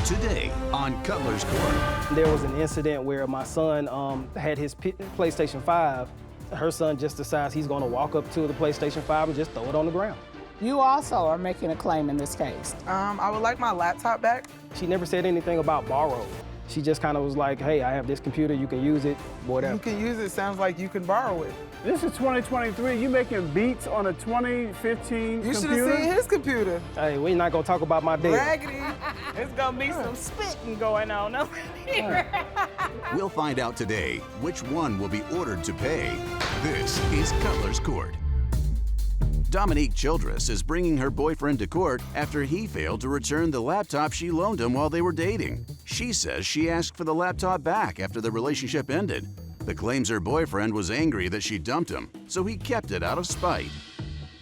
Today on Cutler's Court. There was an incident where my son had his PlayStation 5. Her son just decides he's gonna walk up to the PlayStation 5 and just throw it on the ground. You also are making a claim in this case. I would like my laptop back. She never said anything about borrow. She just kind of was like, hey, I have this computer, you can use it, whatever. You can use it, sounds like you can borrow it. This is 2023. You making beats on a 2015 You should computer? have seen his computer. Hey, we're not gonna talk about my dad. Raggedy. There's gonna be some spitting going on over here. We'll find out today which one will be ordered to pay. This is Cutler's Court. Dominique Childress is bringing her boyfriend to court after he failed to return the laptop she loaned him while they were dating. She says she asked for the laptop back after the relationship ended, but claims her boyfriend was angry that she dumped him, so he kept it out of spite.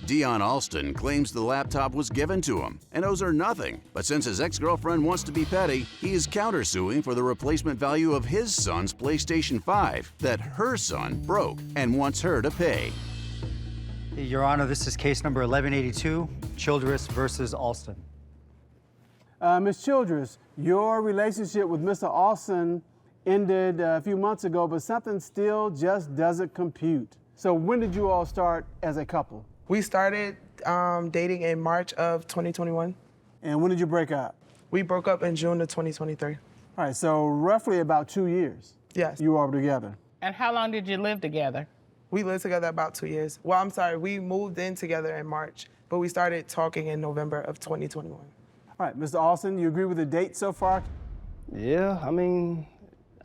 Dion Alston claims the laptop was given to him and owes her nothing, but since his ex-girlfriend wants to be petty, he is countersuing for the replacement value of his son's PlayStation 5 that her son broke and wants her to pay. Your Honor, this is case number 1182, Childress versus Alston. Ms. Childress, your relationship with Mr. Alston ended a few months ago, but something still just doesn't compute. So when did you all start as a couple? We started dating in March of 2021. And when did you break up? We broke up in June of 2023. All right, so roughly about 2 years. Yes. You all were together. And how long did you live together? We lived together about 2 years. Well, I'm sorry, we moved in together in March, but we started talking in November of 2021. All right, Mr. Alston, you agree with the date so far? Yeah, I mean,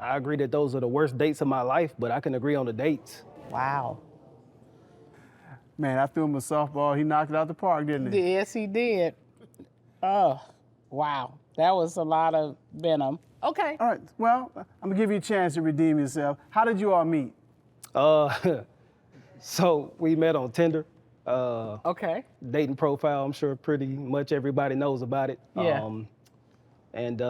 I agree that those are the worst dates of my life, but I can agree on the dates. Wow. Man, I threw him a softball. He knocked it out the park, didn't he? Yes, he did. Oh, wow. That was a lot of venom. Okay. All right, well, I'm gonna give you a chance to redeem yourself. How did you all meet? So we met on Tinder. Okay. Dating profile, I'm sure pretty much everybody knows about it. Yeah. And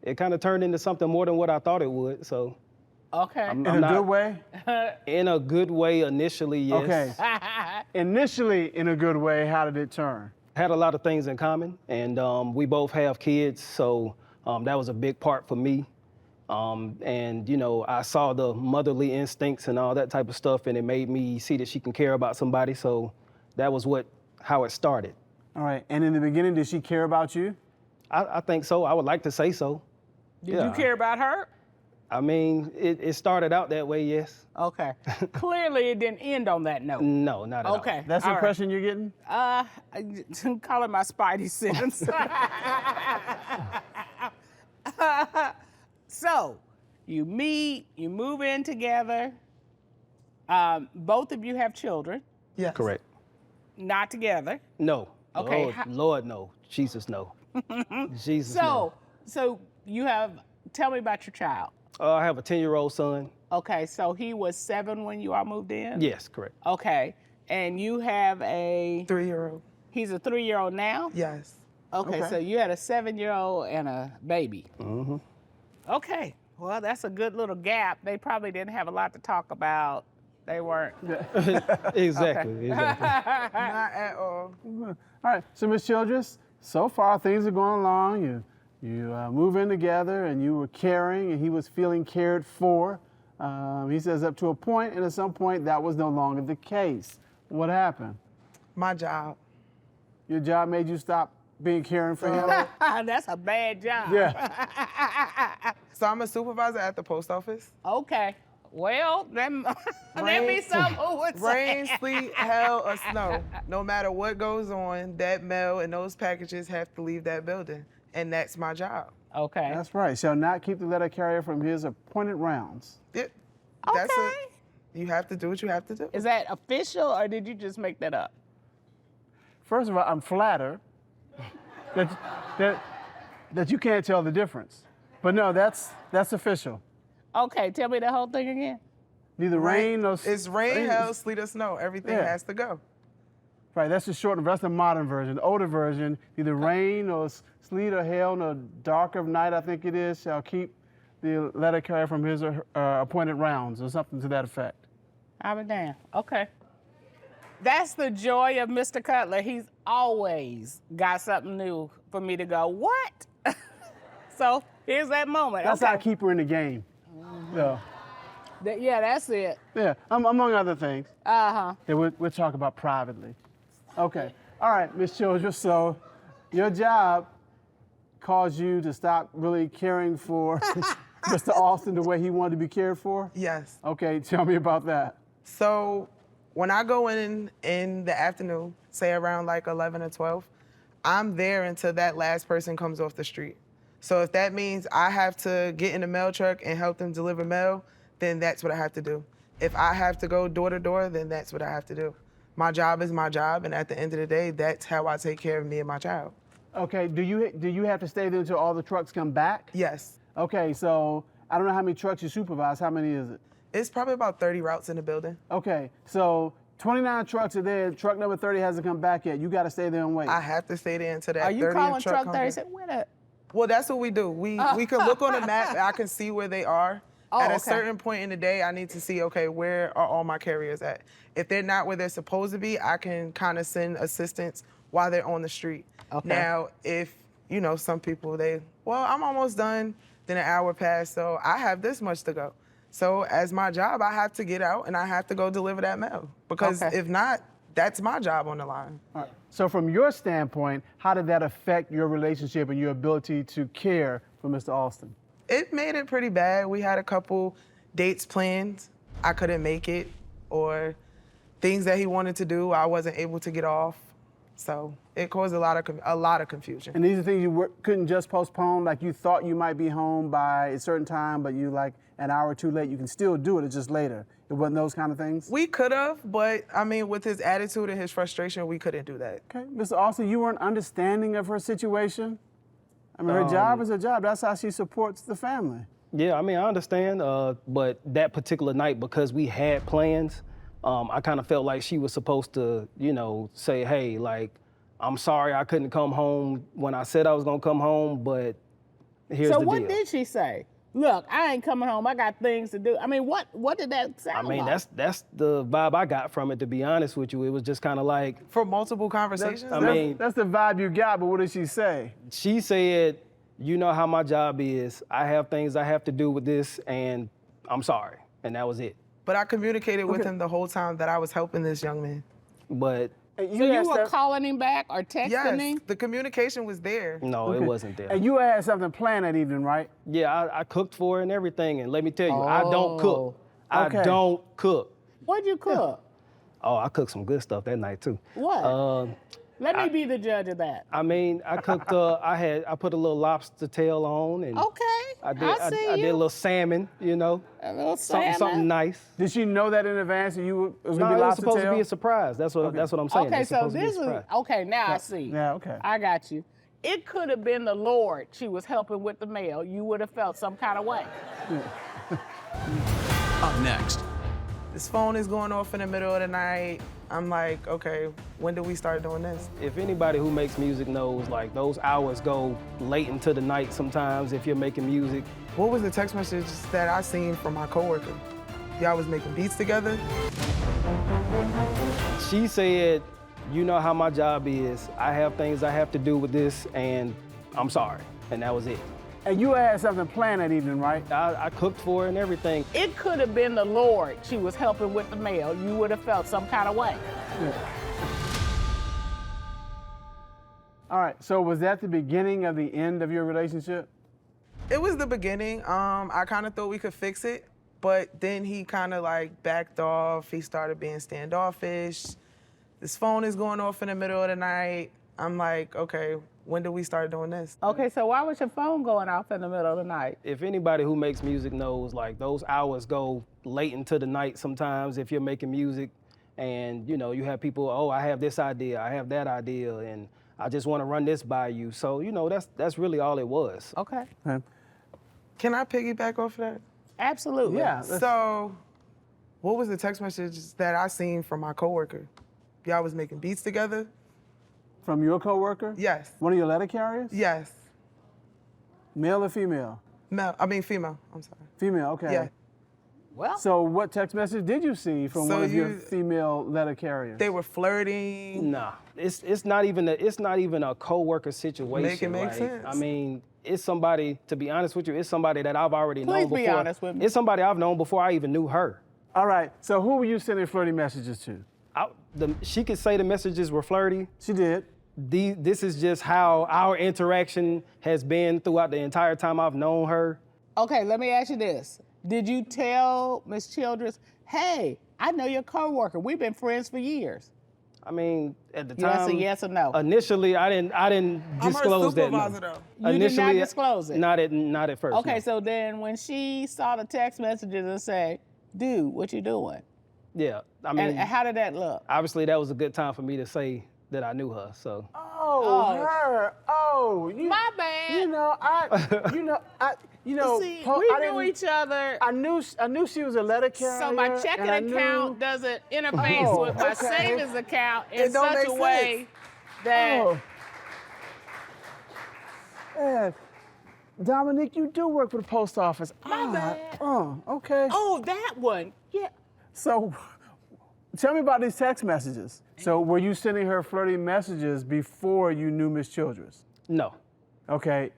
it kind of turned into something more than what I thought it would, so. Okay. In a good way? In a good way initially, yes. Okay. Initially, in a good way, how did it turn? Had a lot of things in common, and we both have kids, so that was a big part for me. And, you know, I saw the motherly instincts and all that type of stuff, and it made me see that she can care about somebody, so that was how it started. All right, and in the beginning, did she care about you? I think so. I would like to say so. Did you care about her? I mean, it started out that way, yes. Okay. Clearly, it didn't end on that note. No, not at all. Okay. That's the all impression you're getting? right. Call it my spidey sense. So, you meet, you move in together. Both of you have children. Yes. Correct. Not together. No. Okay, Lord, no. Jesus, no. Jesus, no. So you tell me about your child. I have a 10-year-old son. Okay, so he was 7 when you all moved in? Yes, correct. Okay, and you have a... 3-year-old. He's a 3-year-old now? Yes. Okay, so you had a 7-year-old and a baby. Mm-hmm. Okay, well, that's a good little gap. They probably didn't have a lot to talk about. They weren't. Exactly. Not at all. All right, so Ms. Childress, so far things are going along. You move in together and you were caring and he was feeling cared for. He says up to a point, and at some point that was no longer the case. What happened? My job. Your job made you stop being caring for him? That's a bad job. Yeah. So I'm a supervisor at the post office. Okay. Well, there be some who would Rain, say. sleet, hell, or snow. No matter what goes on, that mail and those packages have to leave that building. And that's my job. Okay. That's right. Shall not keep the letter carrier from his appointed rounds. That's Okay. it. You have to do what you have to do. Is that official, or did you just make that up? First of all, I'm flattered that you can't tell the difference. But no, that's official. Okay, tell me the whole thing again. Neither rain nor... It's rain, hell, sleet, or snow. Everything Yeah. has to go. Right, that's the short, that's the modern version. The older version, neither rain or sleet or hail nor dark of night, I think it is, shall keep the letter carrier from his appointed rounds, or something to that effect. I'll be damned. Okay. That's the joy of Mr. Cutler. He's always got something new for me to go, what? So So here's that moment. That's okay. how I keep her in the game. Yeah. Yeah, that's it. Yeah, among other things. Uh-huh. That we'll talk about privately. Okay. All right, Ms. Childress, so your job caused you to stop really caring for Mr. Alston the way he wanted to be cared for? Yes. Okay, tell me about that. So when I go in the afternoon, say around like 11 or 12, I'm there until that last person comes off the street. So if that means I have to get in the mail truck and help them deliver mail, then that's what I have to do. If I have to go door to door, then that's what I have to do. My job is my job, and at the end of the day, that's how I take care of me and my child. Okay, do you have to stay there until all the trucks come back? Yes. Okay, so I don't know how many trucks you supervise. How many is it? It's probably about 30 routes in the building. Okay, so 29 trucks are there. Truck number 30 hasn't come back yet. You got to stay there and wait. I have to stay there until that 30th Are you calling truck truck comes 30? back. Say, where the? Well, that's what we do. We can look on the map, and I can see where they are. Oh, at a okay. certain point in the day, I need to see, okay, where are all my carriers at? If they're not where they're supposed to be, I can kind of send assistance while they're on the street. Okay. Now, if, some people, I'm almost done, then an hour passed, so I have this much to go. So as my job, I have to get out and I have to go deliver that mail. Because Okay. if not, that's my job on the line. All right. So from your standpoint, how did that affect your relationship and your ability to care for Mr. Alston? It made it pretty bad. We had a couple dates planned. I couldn't make it, or things that he wanted to do, I wasn't able to get off. So it caused a lot of confusion. And these are things you couldn't just postpone, like you thought you might be home by a certain time, but you like an hour or two late, you can still do it, it's just later. It wasn't those kind of things? We could have, but I mean, with his attitude and his frustration, we couldn't do that. Okay, Mr. Alston, you weren't understanding of her situation? I mean, her job is a job. That's how she supports the family. Yeah, I mean, I understand, but that particular night, because we had plans, I kind of felt like she was supposed to, say, hey, like, I'm sorry I couldn't come home when I said I was gonna come home, but here's the So deal. what did she say? Look, I ain't coming home. I got things to do. I mean, what did that sound I mean, like? that's the vibe I got from it, to be honest with you. It was just kind of like, For multiple conversations? That's the vibe you got, but what did she say? she said, you know how my job is. I have things I have to do with this, and I'm sorry. And that was it. But I communicated with him the whole time that I was helping this young man. But So you were calling him back or texting Yes, him? the communication was there. no, it wasn't there. And you had something planned that evening, right? Yeah, I cooked for her and everything. And let me tell you, I don't cook. Okay. I don't cook. What'd you cook? Oh, I cooked some good stuff that night too. What? Let me be the judge of that. I mean, I cooked. I put a little lobster tail on, and Okay, I did. I see I did you. a little salmon. A little salmon. something nice. Did she know that in advance that you was No, going to be it was lobster supposed tail? to be a surprise. That's what I'm saying. Okay, It's so supposed to be a this is surprise. okay. Now I see. Yeah, okay. I got you. It could have been the Lord she was helping with the mail. You would have felt some kind of way. Up next, This phone is going off in the middle of the night. I'm like, okay, when do we start doing this? If anybody who makes music knows, like, those hours go late into the night sometimes if you're making music. What was the text message that I seen from my coworker? Y'all was making beats together? She said, you know how my job is. I have things I have to do with this, and I'm sorry. And that was it. And you had something planned that evening, right? I cooked for her and everything. It could have been the Lord she was helping with the mail. You would have felt some kind of way. All right, so was that the beginning of the end of your relationship? It was the beginning. I kind of thought we could fix it, but then he kind of like backed off. He started being standoffish. This phone is going off in the middle of the night. I'm like, okay, when do we start doing this? Okay, so why was your phone going off in the middle of the night? If anybody who makes music knows, like, those hours go late into the night sometimes if you're making music, and you have people, oh, I have this idea, I have that idea, and I just want to run this by you. So that's really all it was. Okay. Can I piggyback off of that? Absolutely. Yeah. So, what was the text message that I seen from my coworker? Y'all was making beats together? From your coworker? Yes. One of your letter carriers? Yes. Male or female? Female. I'm sorry. Female, okay. Yeah. Well, So what text message did you see from So one of your you- female letter carriers? They were flirting. Nah, it's not even a coworker situation. Make it make like, sense. I mean, it's somebody, to be honest with you, it's somebody that I've already known before. Please be honest with me. It's somebody I've known before I even knew her. All right, so who were you sending flirty messages to? She could say the messages were flirty. She did. This is just how our interaction has been throughout the entire time I've known her. Okay, let me ask you this. Did you tell Ms. Childress, hey, I know your coworker. We've been friends for years. I mean, at the That's time, a yes or no. Initially, I didn't disclose that. I'm her supervisor, though. You did not disclose it? Not at first. Okay, no. so then when she saw the text messages and say, dude, what you doing? Yeah, I mean, And how did that look? obviously that was a good time for me to say that I knew her. So. Oh, her. Oh, My bad. You know, See, I we knew didn't- each other. I knew she was a letter carrier. So my checking and I knew- account doesn't interface with my okay. savings account in It don't such make a way sense. that Oh. Yeah. Dominique, you do work for the post office. My bad. Oh, okay. oh, that one. Yeah. So, tell me about these text messages. So, were you sending her flirty messages before you knew Miss Childress? No. Okay.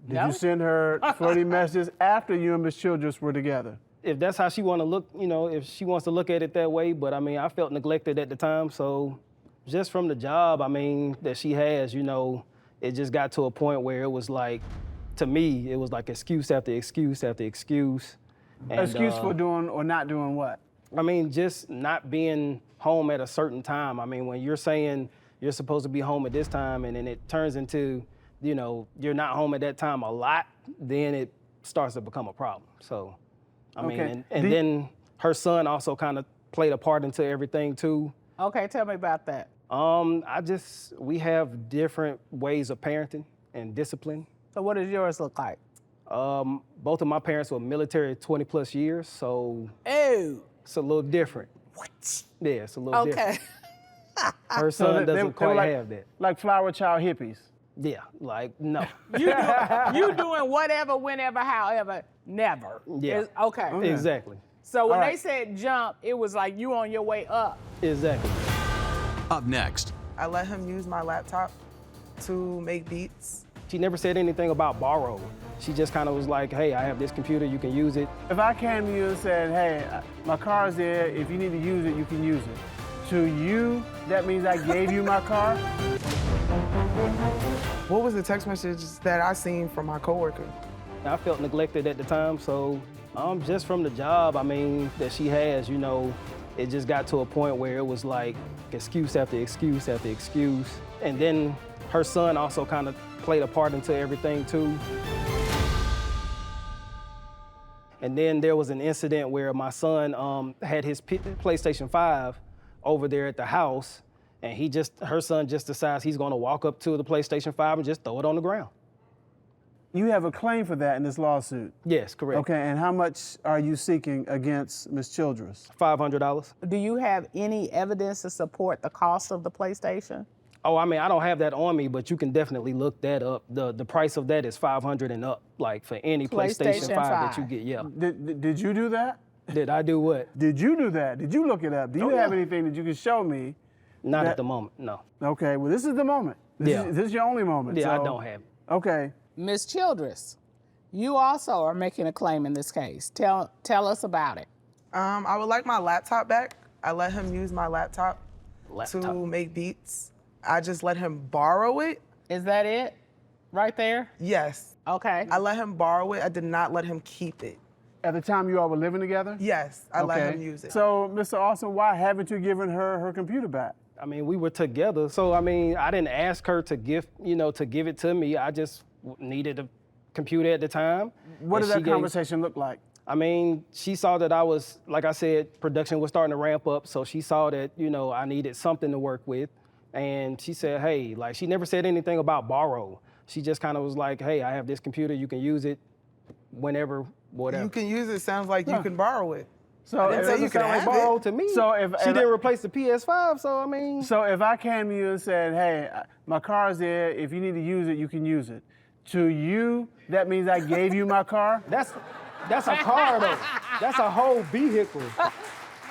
Did No? you send her flirty messages after you and Miss Childress were together? If that's how she want to look, if she wants to look at it that way, but I mean, I felt neglected at the time, so just from the job, I mean, that she has, it just got to a point where it was like, to me, it was like excuse after excuse after excuse. And, Excuse for doing or not doing what? I mean, just not being home at a certain time. I mean, when you're saying you're supposed to be home at this time and then it turns into, you're not home at that time a lot, then it starts to become a problem. So, I mean, Okay. and then her son also kind of played a part into everything too. Okay, tell me about that. We have different ways of parenting and discipline. So what does yours look like? Both of my parents were military 20 plus years, so Oh. it's a little different. What? Yeah, it's a little different. Okay. Her son they doesn't were quite like, have that. Like flower child hippies. Yeah, like, no. You doing whatever, whenever, however, never. Yeah. Okay. Exactly. So when All they right. said jump, it was like you on your way up. Exactly. Up next, I let him use my laptop to make beats. She never said anything about borrow. She just kind of was like, hey, I have this computer, you can use it. If I came to you and said, hey, my car's there, if you need to use it, you can use it. To you, that means I gave you my car? What was the text messages that I seen from my coworker? I felt neglected at the time, so just from the job, I mean, that she has, it just got to a point where it was like excuse after excuse after excuse. And then her son also kind of played a part into everything too. And then there was an incident where my son had his PlayStation 5 over there at the house, and her son just decides he's gonna walk up to the PlayStation 5 and just throw it on the ground. You have a claim for that in this lawsuit. Yes, correct. Okay, and how much are you seeking against Ms. Childress? $500. Do you have any evidence to support the cost of the PlayStation? Oh, I mean, I don't have that on me, but you can definitely look that up. The price of that is $500 and up, like for any PlayStation 5 that you get, yeah. Did you do that? Did I do what? Did you do that? Did you look it up? Do you have anything that you can show me? Not at the moment, no. Okay, well, this is the moment. This is your only moment. Yeah, I so- don't have it. Okay. Ms. Childress, you also are making a claim in this case. Tell us about it. I would like my laptop back. I let him use my laptop Laptop. to make beats. I just let him borrow it. Is that it? Right there? Yes. Okay. I let him borrow it. I did not let him keep it. At the time you all were living together? Yes, I let him use it. So, Mr. Alston, why haven't you given her computer back? I mean, we were together, so I mean, I didn't ask her to give it to me. I just needed a computer at the time. What and did that she gave- conversation look like? I mean, she saw that I was, like I said, production was starting to ramp up, so she saw that, I needed something to work with. And she said, hey, like, she never said anything about borrow. She just kind of was like, hey, I have this computer, you can use it whenever, whatever. You can use it. Sounds like you can borrow it. So I didn't say you could have borrow it. to me. So if she if didn't replace the PS5, so I mean. So if I came to you and said, hey, my car's there, if you need to use it, you can use it. To you, that means I gave you my car? That's a car though. That's a whole vehicle.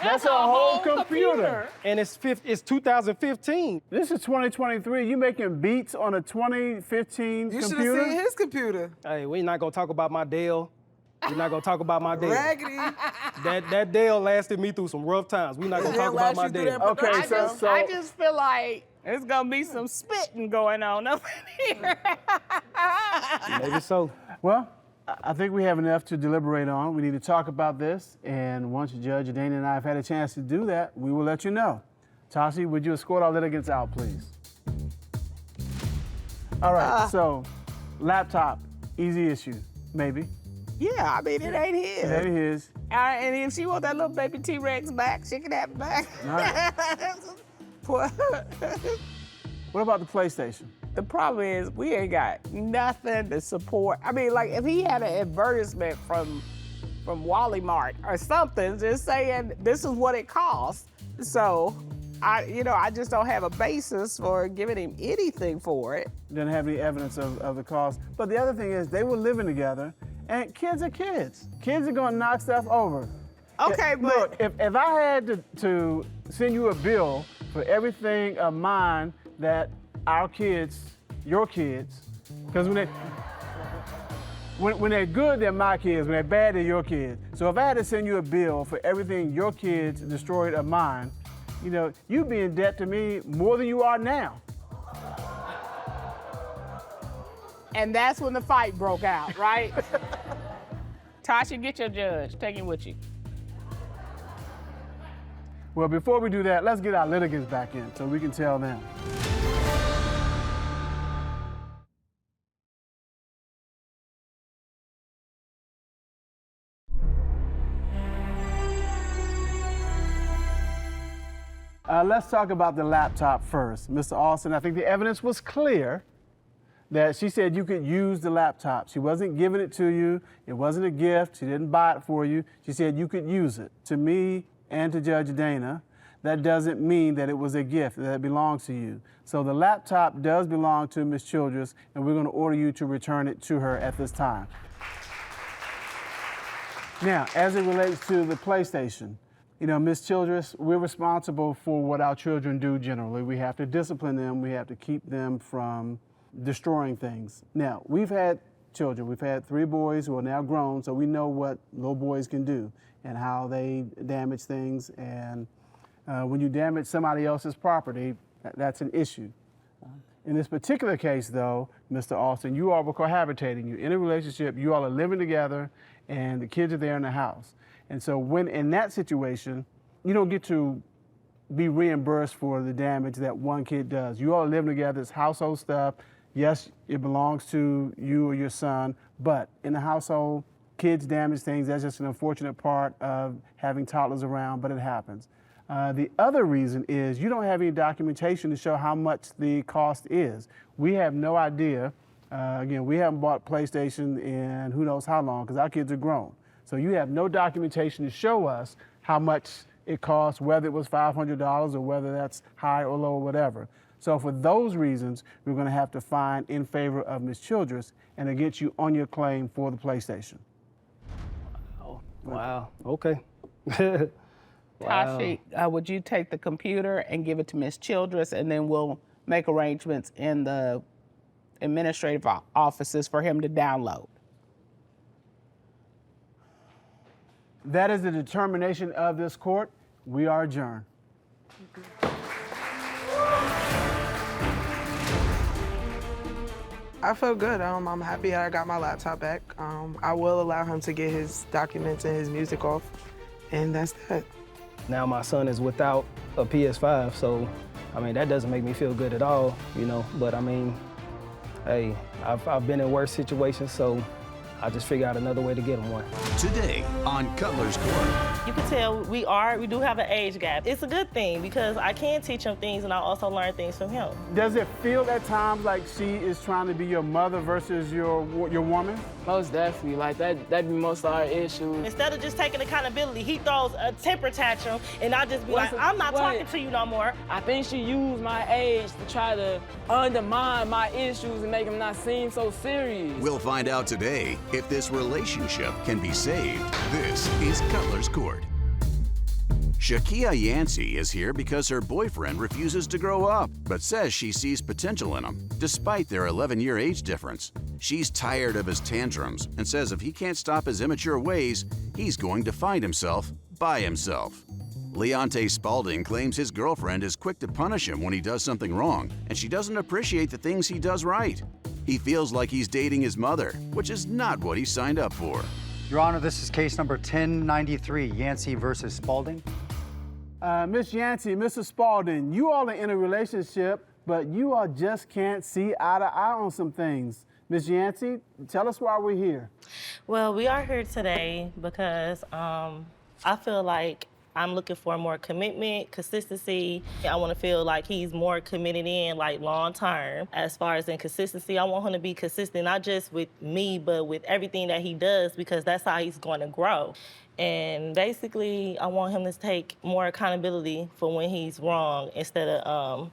That's a whole computer. And it's 2015. This is 2023. You making beats on a 2015 You should computer? have seen his computer. Hey, we're not gonna talk about my Dell. We're not gonna talk about my Dell. Raggedy. That Dell lasted me through some rough times. We're not gonna talk about my Dell. Okay, I just feel like there's gonna be some spitting going on up in here. Maybe so. Well, I think we have enough to deliberate on. We need to talk about this, and once Judge Dana and I have had a chance to do that, we will let you know. Tashi, would you escort our litigants out, please? All right, so laptop, easy issue, maybe. Yeah, I mean, it ain't his. It ain't his. And if she want that little baby T-Rex back, she can have it back. What about the PlayStation? The problem is we ain't got nothing to support. I mean, like if he had an advertisement from Wally Mart or something, just saying this is what it costs. So, I just don't have a basis for giving him anything for it. Didn't have any evidence of the cost. But the other thing is they were living together, and kids are kids. Kids are gonna knock stuff over. Okay, but Look, if I had to send you a bill for everything of mine that our kids, your kids, because when they're good, they're my kids. When they're bad, they're your kids. So if I had to send you a bill for everything your kids destroyed of mine, you'd be in debt to me more than you are now. and that's when the fight broke out, right? Tasha, get your judge. Take him with you. Well, before we do that, let's get our litigants back in so we can tell them. Let's talk about the laptop first. Mr. Alston, I think the evidence was clear that she said you could use the laptop. She wasn't giving it to you. It wasn't a gift. She didn't buy it for you. She said you could use it. To me and to Judge Dana, that doesn't mean that it was a gift, that it belongs to you. So the laptop does belong to Ms. Childress, and we're going to order you to return it to her at this time. Now, as it relates to the PlayStation, Ms. Childress, we're responsible for what our children do generally. We have to discipline them. We have to keep them from destroying things. Now, we've had children. We've had 3 boys who are now grown, so we know what little boys can do and how they damage things. And when you damage somebody else's property, that's an issue. In this particular case, though, Mr. Alston, you all were cohabitating. You're in a relationship. You all are living together, and the kids are there in the house. And so when in that situation, you don't get to be reimbursed for the damage that one kid does. You all are living together, it's household stuff. Yes, it belongs to you or your son, but in the household, kids damage things. That's just an unfortunate part of having toddlers around, but it happens. The other reason is you don't have any documentation to show how much the cost is. We have no idea. Again, we haven't bought PlayStation in who knows how long because our kids are grown. So you have no documentation to show us how much it costs, whether it was $500 or whether that's high or low or whatever. So for those reasons, we're going to have to find in favor of Ms. Childress and to get you on your claim for the PlayStation. Oh, wow. Okay. Tashi, would you take the computer and give it to Ms. Childress, and then we'll make arrangements in the administrative offices for him to download? That is the determination of this court. We are adjourned. I feel good. I'm happy I got my laptop back. I will allow him to get his documents and his music off, and that's that. Now my son is without a PS5, so, that doesn't make me feel good at all, But, hey, I've been in worse situations, so I just figure out another way to get him one. Today on Cutler's Court. You can tell we do have an age gap. It's a good thing because I can teach him things and I also learn things from him. Does it feel at times like she is trying to be your mother versus your woman? Most definitely. Like that'd be most of our issues. Instead of just taking accountability, he throws a temper tantrum and I just be like, I'm not talking to you no more. I think she used my age to try to undermine my issues and make them not seem so serious. We'll find out today if this relationship can be saved. This is Cutler's Court. Shakia Yancey is here because her boyfriend refuses to grow up, but says she sees potential in him, despite their 11-year age difference. She's tired of his tantrums and says if he can't stop his immature ways, he's going to find himself by himself. Leonte Spalding claims his girlfriend is quick to punish him when he does something wrong, and she doesn't appreciate the things he does right. He feels like he's dating his mother, which is not what he signed up for. Your Honor, this is case number 1093, Yancey versus Spalding. Miss Yancey, Mrs. Spalding, you all are in a relationship, but you all just can't see eye to eye on some things. Miss Yancey, tell us why we're here. Well, we are here today because I feel like I'm looking for more commitment, consistency. I want to feel like he's more committed in, like, long term. As far as in consistency, I want him to be consistent, not just with me, but with everything that he does, because that's how he's going to grow. And basically, I want him to take more accountability for when he's wrong instead of,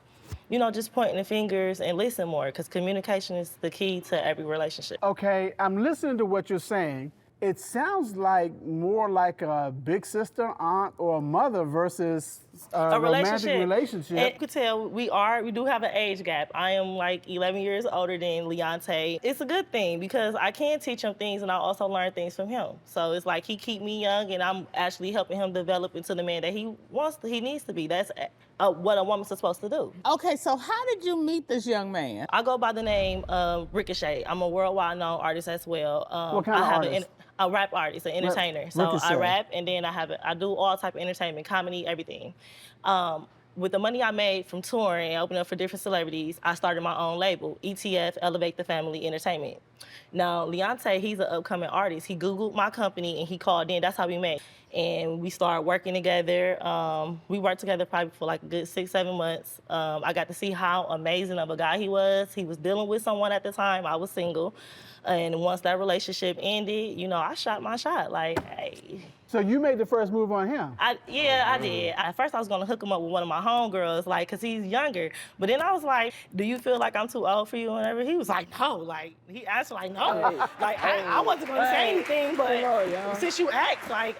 just pointing the fingers and listen more, because communication is the key to every relationship. Okay, I'm listening to what you're saying. It sounds like more like a big sister, aunt, or a mother versus a romantic relationship. And you could tell we do have an age gap. I am like 11 years older than Leonte. It's a good thing because I can teach him things and I also learn things from him. So it's like he keep me young and I'm actually helping him develop into the man that he needs to be. That's what a woman's supposed to do. Okay, so how did you meet this young man? I go by the name of Ricochet. I'm a worldwide known artist as well. What kind of artist? A rap artist, an entertainer. So Ricochet. I rap and then I do all type of entertainment, comedy, everything. With the money I made from touring and opening up for different celebrities, I started my own label, ETF, Elevate the Family Entertainment. Now, Leonte, he's an upcoming artist. He Googled my company and he called in. That's how we met. And we started working together. We worked together probably for like a good 6-7 months. I got to see how amazing of a guy he was. He was dealing with someone at the time. I was single. And once that relationship ended, I shot my shot. Like, hey. So you made the first move on him? I did. At first, I was gonna hook him up with one of my homegirls, like, cause he's younger. But then I was like, "Do you feel like I'm too old for you?" And whatever. He was like, "No." Like, he answered like, "No." Like, I wasn't gonna say anything, but since you asked, like,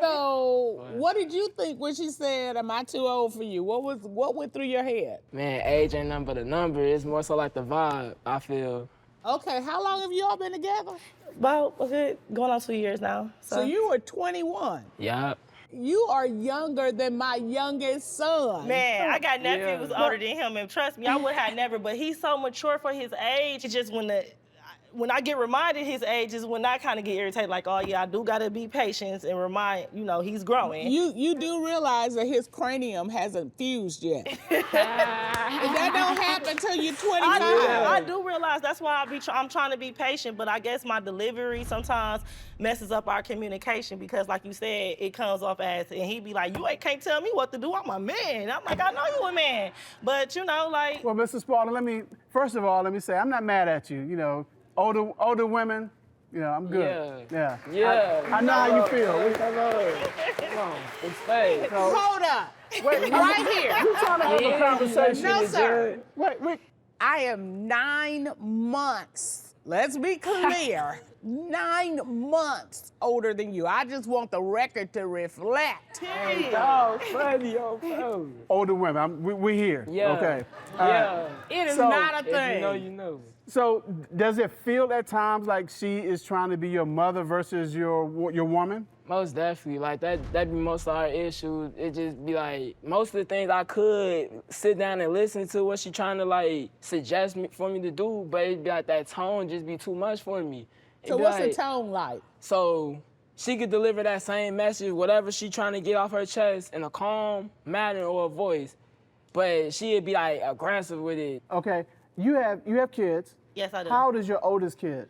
So, what did you think when she said, "Am I too old for you?" What went through your head? Man, age ain't nothing but a number. It's more so like the vibe, I feel. Okay, how long have you all been together? About a good going on 2 years now. So you were 21. Yup. You are younger than my youngest son. Man, I got nephews older than him, and trust me, I would have never. But he's so mature for his age. It's just when I get reminded his age is when I kind of get irritated, like, oh yeah, I do gotta be patient and remind, he's growing. You do realize that his cranium hasn't fused yet. And that don't happen until you're 25. I do realize that's why I'm trying to be patient, but I guess my delivery sometimes messes up our communication because, like you said, it comes off as, and he be like, you can't tell me what to do, I'm a man. I'm like, I know you a man, but like. Well, Mr. Spalding, first of all, let me say, I'm not mad at you, Older women, I'm good. Yeah. I know how you feel. Come on, it's Hold up. Wait, right here. We're trying to have a conversation. No, sir. Wait. I am 9 months. Let's be clear. 9 months older than you. I just want the record to reflect. Older women, we're here. Yeah. Okay. It is not a thing. If you know, you know. So does it feel at times like she is trying to be your mother versus your woman? Most definitely. Like, that'd be most of our issues. It just be like, most of the things I could sit down and listen to what she trying to, like, suggest for me to do, but it'd be like that tone just be too much for me. So what's the tone like? So she could deliver that same message, whatever she trying to get off her chest, in a calm manner or a voice, but she'd be, like, aggressive with it. Okay. You have kids. Yes, I do. How old is your oldest kid?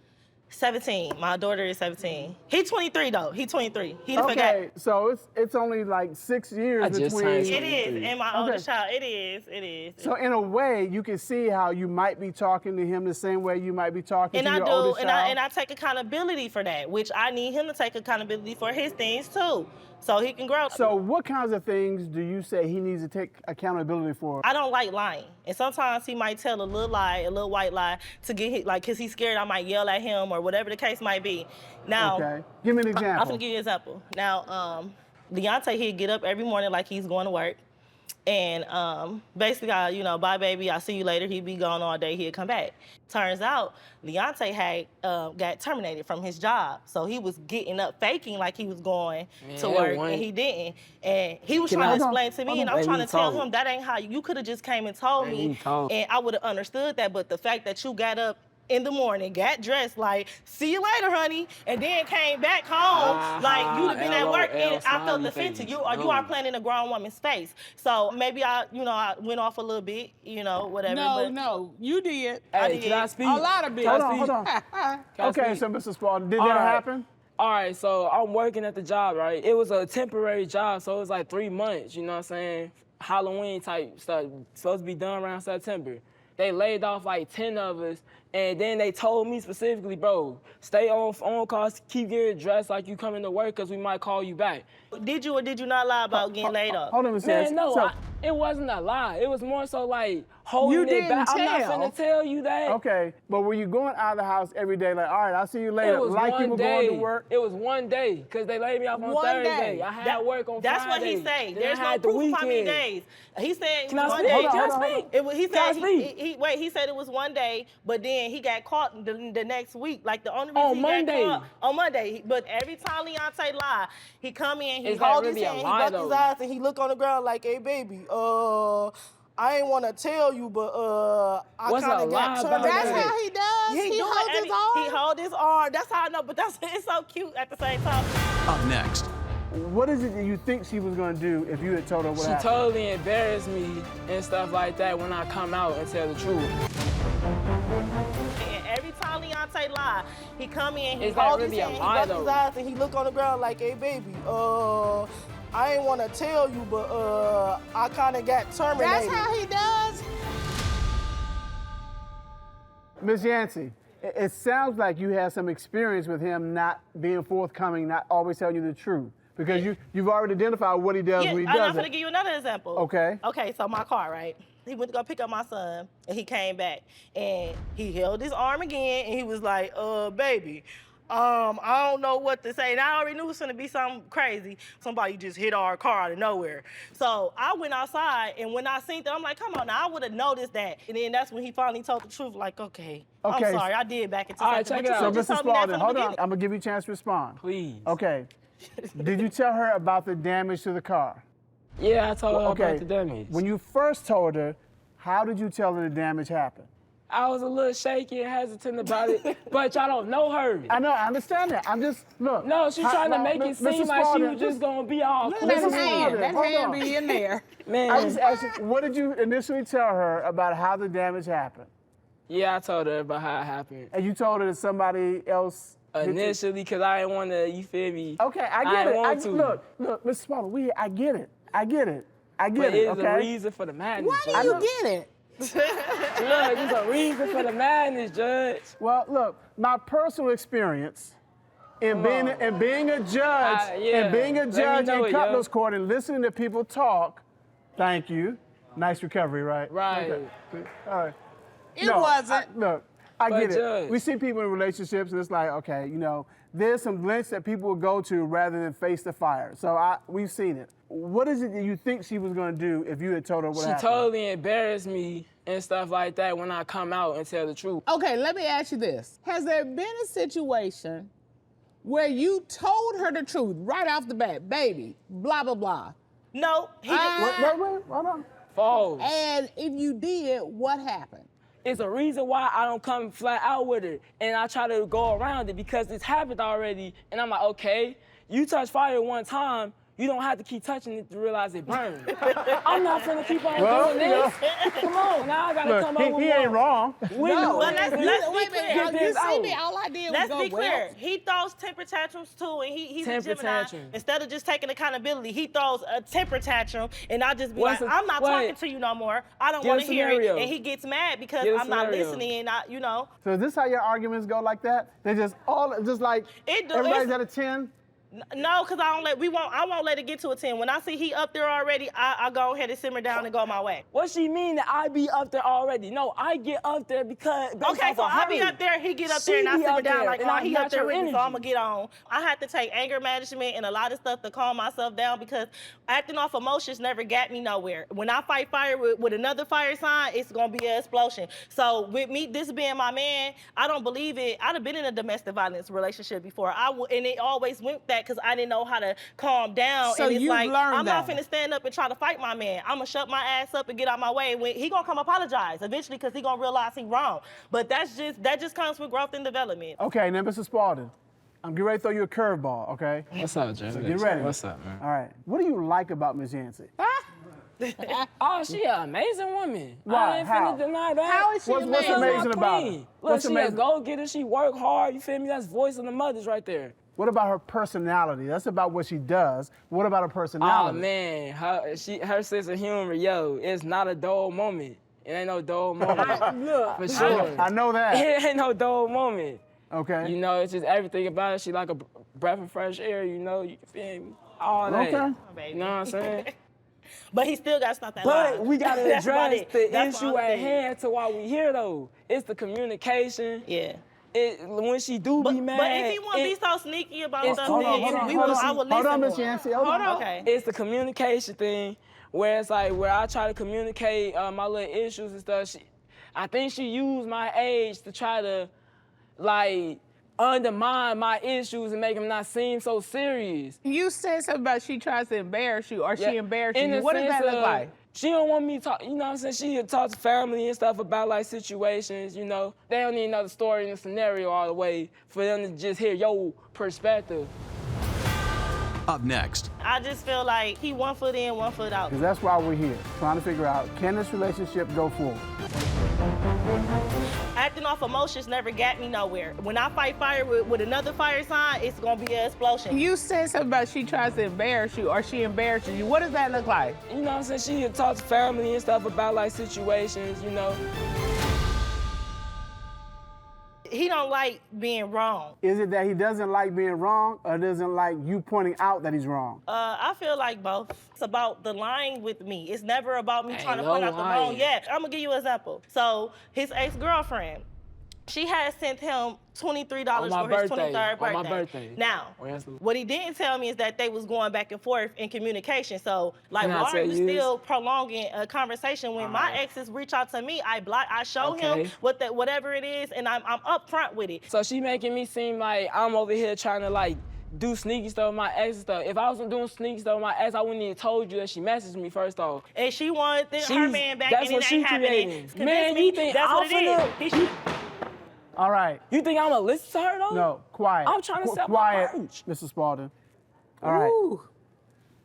17. My daughter is 17. He's 23 though. He's 23. He forgot. Okay, so it's only like 6 years between. It is, and my oldest child. It is. So in a way, you can see how you might be talking to him the same way you might be talking to your oldest child. And I take accountability for that, which I need him to take accountability for his things too, so he can grow. So what kinds of things do you say he needs to take accountability for? I don't like lying, and sometimes he might tell a little lie, a little white lie, to get hit, like, cause he's scared I might yell at him or whatever the case might be. Now, okay, give me an example. I'm gonna give you an example. Now, Leontay, he'd get up every morning like he's going to work. And basically, bye, baby, I'll see you later. He'd be gone all day. He'd come back. Turns out, Leontay had got terminated from his job. So he was getting up, faking like he was going to work, and he didn't. And he was trying to explain to me, and I'm trying to tell him that ain't how you could have just came and told me, and I would have understood that. But the fact that you got up in the morning, got dressed like, see you later, honey, and then came back home like you'd have been at work, and I felt offended. You are playing in a grown woman's face. So maybe I went off a little bit, whatever. No, you did. I did. Can I speak? A lot of bit. Hold on. Okay, so Mr. Spalding, did that happen? All right, so I'm working at the job, right? It was a temporary job, so it was like 3 months, you know what I'm saying? Halloween type stuff, supposed to be done around September. They laid off like 10 of us, and then they told me specifically, bro, stay on call, keep getting dressed like you coming to work, because we might call you back. Did you or did you not lie about getting laid off? Hold on a Man, second. no, it wasn't a lie. It was more so like holding it back. I'm not finna tell you that. Okay, but were you going out of the house every day like, all right, I'll see you later, like you were going to work? It was one day, because they laid me off on Thursday. I had work on That's Friday. That's what he said. There's no the proof weekend. how many days. He said Can I one speak? day. Can I speak? He said he said it was one day, but then he got caught the next week. Like the only reason got caught on Monday. But every time Leontay lied, he come in, he hold his hand, he buck his eyes, and he look on the ground like, hey baby, I ain't want to tell you, but I kind of got turned. That's how he does. He holds his arm. He hold his arm. That's how I know. But it's so cute at the same time. Up next. What is it that you think she was going to do if you had told her what happened? She totally embarrassed me and stuff like that when I come out and tell the truth. And every time Leontay lie, he come in, he Is that hold his really a hand, he lie, buck his eyes, and he look on the ground like, hey baby, I ain't want to tell you, but I kind of got terminated. That's how he does. Ms. Yancey, it sounds like you had some experience with him not being forthcoming, not always telling you the truth. Because you've already identified what he does when he does it. I'm going to give you another example. Okay. Okay, so my car, right? He went to go pick up my son, and he came back, and he held his arm again, and he was like, baby, I don't know what to say. And I already knew it was gonna be something crazy. Somebody just hit our car out of nowhere. So I went outside, and when I seen that, I'm like, come on now, I would have noticed that. And then that's when he finally told the truth, like, okay. I'm sorry, I did back into something. Check it out. So, Mr. Spalding, hold on. I'm gonna give you a chance to respond. Please. Okay. Did you tell her about the damage to the car? Yeah, I told her about the damage. When you first told her, how did you tell her the damage happened? I was a little shaky and hesitant about it, but y'all don't know her. I know, I understand that. I'm just, look. No, she's trying to make it seem like she was just gonna be all cool. That hand be in there. Man. I just asked you, what did you initially tell her about how the damage happened? Yeah, I told her about how it happened. And you told her that somebody else initially, because I didn't want to, you feel me? Okay, I get it. Look, Mr. Spalding, I get it. But it's a reason for the madness. Why do you get it? Look, there's a reason for the madness, Judge. Well, look, my personal experience in being a judge, in Cutlers Court and listening to people talk. Thank you. Nice recovery, right? Right. Okay. All right. It wasn't. Look, I get Judge. it. We see people in relationships, and it's like, okay, there's some lengths that people will go to rather than face the fire. So we've seen it. What is it that you think she was going to do if you had told her what happened? She totally embarrassed me and stuff like that when I come out and tell the truth. Okay, let me ask you this. Has there been a situation where you told her the truth right off the bat, baby, blah, blah, blah? No, he didn't. Wait, hold on. False. And if you did, what happened? It's a reason why I don't come flat out with it, and I try to go around it because it's happened already, and I'm like, okay, you touch fire one time, you don't have to keep touching it to realize it burned. I'm not finna keep on doing this. Come on, now I gotta come over. He ain't wrong. Well, let's be clear. You see me, all I did was Let's go, be clear. He throws temper tantrums too, and he's a Gemini. Instead of just taking accountability, he throws a temper tantrum, and I just be like, I'm not talking to you no more. I don't want to hear it. And he gets mad because I'm not listening, and So is this how your arguments go like that? They just like everybody's at a 10? No, because I won't let it get to a 10. When I see he up there already, I go ahead and simmer down and go my way. What she mean that I be up there already? No, I get up there because okay, so I be up there, he get up there, and I simmer down like, oh, he up there with me, so I'm gonna get on. I had to take anger management and a lot of stuff to calm myself down because acting off emotions never got me nowhere. When I fight fire with another fire sign, it's gonna be an explosion. So with me, this being my man, I don't believe it. I'd have been in a domestic violence relationship before. And it always went that because I didn't know how to calm down. So and it's you like, learned I'm that. not finna stand up and try to fight my man. I'm gonna shut my ass up and get out my way. When he gonna come apologize eventually because he gonna realize he wrong. But that just comes with growth and development. Okay, now Mr. Spalding, I'm getting ready to throw you a curveball, okay? What's up, Jay? So get ready. What's up, man? All right. What do you like about Miss Yancey? Oh, she an amazing woman. Why? I ain't How? finna deny that. How is she What's amazing? amazing about her? Look, What's she amazing? a go-getter. She work hard. You feel me? That's voice of the mothers right there. What about her personality? That's about what she does. What about her Oh personality? man, her sense of humor, yo, it's not a dull moment. It ain't no dull moment. Look, for sure. I know that. It ain't no dull moment. Okay. You know, it's just everything about it. She like a breath of fresh air. You know, you feel me? All that. Okay. You know what I'm saying? But he still got to stop that lie. But we gotta That's about address it. the That's issue all at it is. hand to why we here though. It's the communication. Yeah. When she do be mad. But if he won't be so sneaky about stuff, hold on, then hold on, I would listen Hold on, more. Miss Yancey. Hold on. Okay. It's the communication thing, where it's like where I try to communicate my little issues and stuff. I think she used my age to try to like undermine my issues and make them not seem so serious. You said something about she tries to embarrass you, or Yeah, she embarrassed in you. the What does that sense look of, like? She don't want me to talk, you know what I'm saying? She talk to family and stuff about like situations, you know. They don't need another story and a scenario all the way for them to just hear your perspective. Up next, I just feel like he 1 foot in, 1 foot out. Because that's why we're here, trying to figure out, can this relationship go forward? Acting off emotions never got me nowhere. When I fight fire with another fire sign, it's gonna be an explosion. You said something about she tries to embarrass you, or she embarrasses you. What does that look like? You know what I'm saying? She talk to family and stuff about like situations, you know. He don't like being wrong. Is it that he doesn't like being wrong or doesn't like you pointing out that he's wrong? I feel like both. It's about the lying with me. It's never about me Ain't trying to no point out the lying. wrong. Yeah, I'm gonna give you an example. So his ex-girlfriend, she had sent him $23 On my for his birthday. 23rd birthday. On my birthday. Now, Oh, that's the- what he didn't tell me is that they was going back and forth in communication. So, like, Can I why are tell you you this? still prolonging a conversation when my exes reach out to me? I show him Okay. whatever it is, and I'm upfront with it. So she making me seem like I'm over here trying to like do sneaky stuff with my ex and stuff. If I wasn't doing sneaky stuff with my ex, I wouldn't even told you that she messaged me first off. And she wanted her She's- man back, that's and what it she ain't happening. creating. Convince Man, me you think that's I'm what it is. finna- He should- All right. You think I'm gonna listen to her though? No, quiet. I'm trying to sell my quiet, merch. Mr. Spalding. All right. Ooh,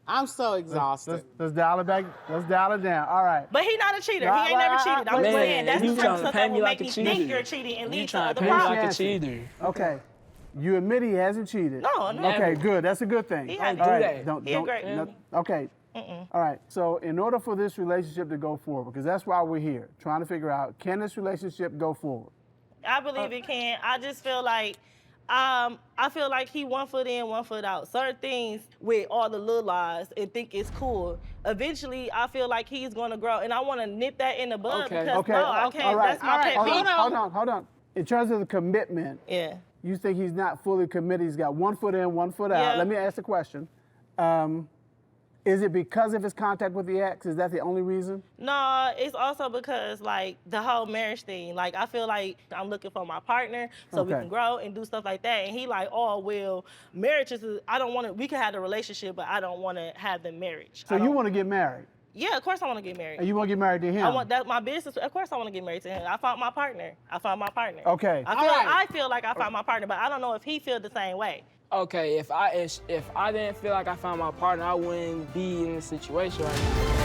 I'm so exhausted. Let's dial it back. Let's dial it down. All right. But he not a cheater. Right, He ain't never right, cheated. I'm right. just Man, saying that's you the trying to stuff pay that me will like make a me think cheater. you're cheating and You lead to trying other to pay me like problems. a cheater. Okay. You admit he hasn't cheated. No, no. Okay, good. That's a good thing. He All hasn't. right. Do that. Don't, He a don't, great- no- okay. All right. So in order for this relationship to go forward, because that's why we're here, trying to figure out, can this relationship go forward? I believe it can. I just feel like he 1 foot in, 1 foot out. Certain things with all the little lies and think it's cool. Eventually, I feel like he's gonna grow, and I want to nip that in the bud Okay. because Okay. no, I can't. All right. That's my pet Hold peeve. on. Hold on. In terms of the commitment, Yeah. you think he's not fully committed. He's got 1 foot in, 1 foot out. Yeah. Let me ask the question. Is it because of his contact with the ex? Is that the only reason? No, it's also because like the whole marriage thing. Like I feel like I'm looking for my partner so we Okay. can grow and do stuff like that. And he like, oh well, marriage is. I don't want to. We can have the relationship, but I don't want to have the marriage. So you want to get married, Yeah, of course I want to get married. and you want to get married to him? I want that my business. Of course I want to get married to him. I found my partner. Okay. I feel like I found my partner, but I don't know if he feels the same way. Okay, if I didn't feel like I found my partner, I wouldn't be in this situation right now.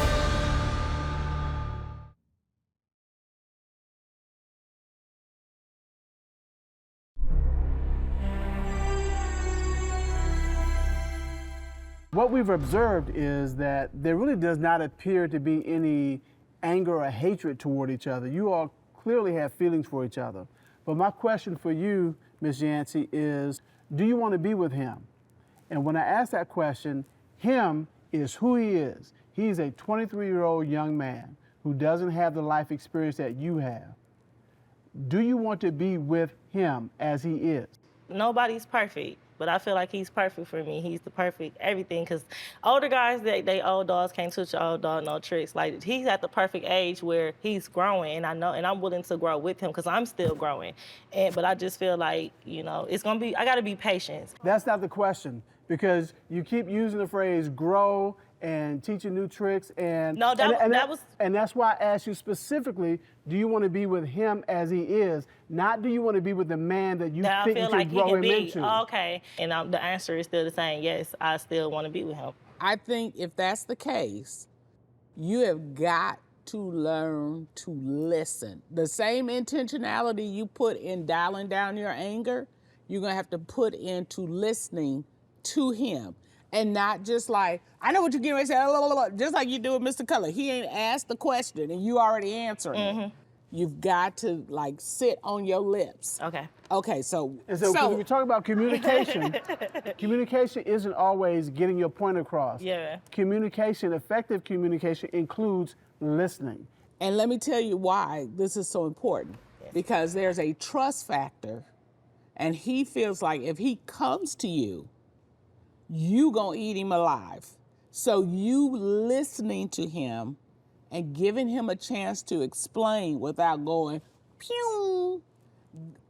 What we've observed is that there really does not appear to be any anger or hatred toward each other. You all clearly have feelings for each other. But my question for you, Ms. Yancey, is do you want to be with him? And when I ask that question, him is who he is. He's a 23-year-old young man who doesn't have the life experience that you have. Do you want to be with him as he is? Nobody's perfect, but I feel like he's perfect for me. He's the perfect everything, because older guys, they old dogs can't touch your old dog, no tricks. Like, he's at the perfect age where he's growing, and I know, and I'm willing to grow with him because I'm still growing. But I just feel like, you know, it's gonna be, I gotta be patient. That's not the question, because you keep using the phrase grow and teaching new tricks, and No, that was. And that's why I asked you specifically, do you want to be with him as he is, not do you want to be with the man that you think you can grow him into? Okay, and the answer is still the same. Yes, I still want to be with him. I think if that's the case, you have got to learn to listen. The same intentionality you put in dialing down your anger, you're gonna have to put into listening to him. And not just like, I know what you're getting ready to say, just like you do with Mr. Cutler. He ain't asked the question and you already answering it. You've got to like sit on your lips. Okay. So Okay, so when we talk about communication, communication isn't always getting your point across. Yeah. Communication, effective communication includes listening. And let me tell you why this is so important. Yes. Because there's a trust factor, and he feels like if he comes to you, you gonna eat him alive. So you listening to him and giving him a chance to explain without going pew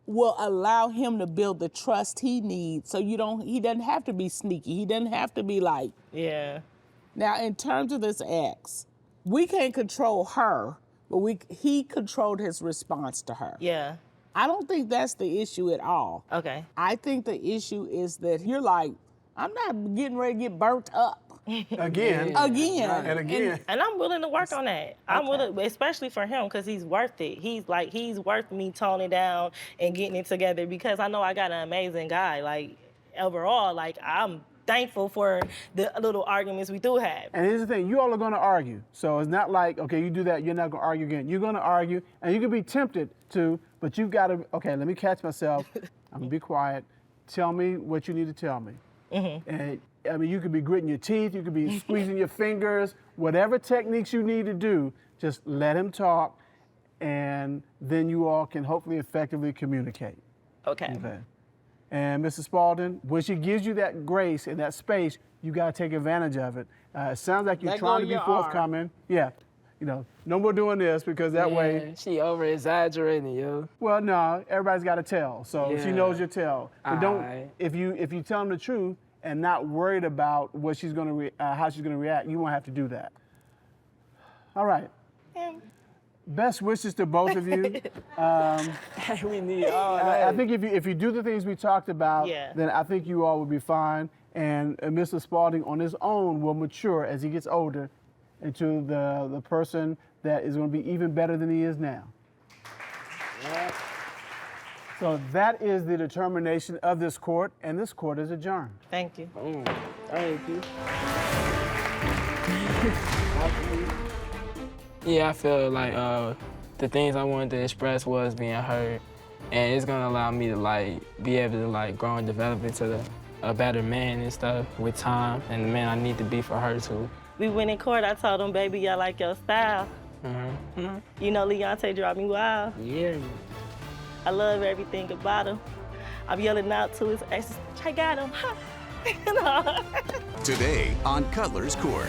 will allow him to build the trust he needs, so he doesn't have to be sneaky. He doesn't have to be like. Yeah. Now, in terms of this ex, we can't control her, but he controlled his response to her. Yeah. I don't think that's the issue at all. Okay. I think the issue is that you're like, I'm not getting ready to get burnt up. Again. And again. And I'm willing to work on that. I'm willing, especially for him, because he's worth it. He's worth me toning down and getting it together, because I know I got an amazing guy. Like, overall, like, I'm thankful for the little arguments we do have. And here's the thing, you all are gonna argue. So it's not like, okay, you do that, you're not gonna argue again. You're gonna argue, and you can be tempted to, but you've gotta, okay, let me catch myself. I'm gonna be quiet. Tell me what you need to tell me. And I mean, you could be gritting your teeth, you could be squeezing your fingers, whatever techniques you need to do, just let him talk, and then you all can hopefully effectively communicate. Okay. And Mrs. Spalding, when she gives you that grace and that space, you gotta take advantage of it. It sounds like you're trying to be forthcoming. Yeah, you know, no more doing this, because that way. She over exaggerating, yo. Well, no, everybody's got to tell, so she knows your tell. But don't, if you tell them the truth and not worried about what she's gonna how she's gonna react, you won't have to do that. All right. Best wishes to both of you. We need all that. I think if you do the things we talked about, then I think you all will be fine. And Mr. Spalding on his own will mature as he gets older into the person that is going to be even better than he is now. So that is the determination of this court, and this court is adjourned. Thank you. Thank you. Yeah, I feel like the things I wanted to express was being heard, and it's gonna allow me to like be able to like grow and develop into a better man and stuff with time, and the man I need to be for her too. We went in court, I told him, baby, I like your style. You know, Leontay drive me wild. Yeah. I love everything about him. I'm yelling out to his exes, check out him. Today on Cutlers Court.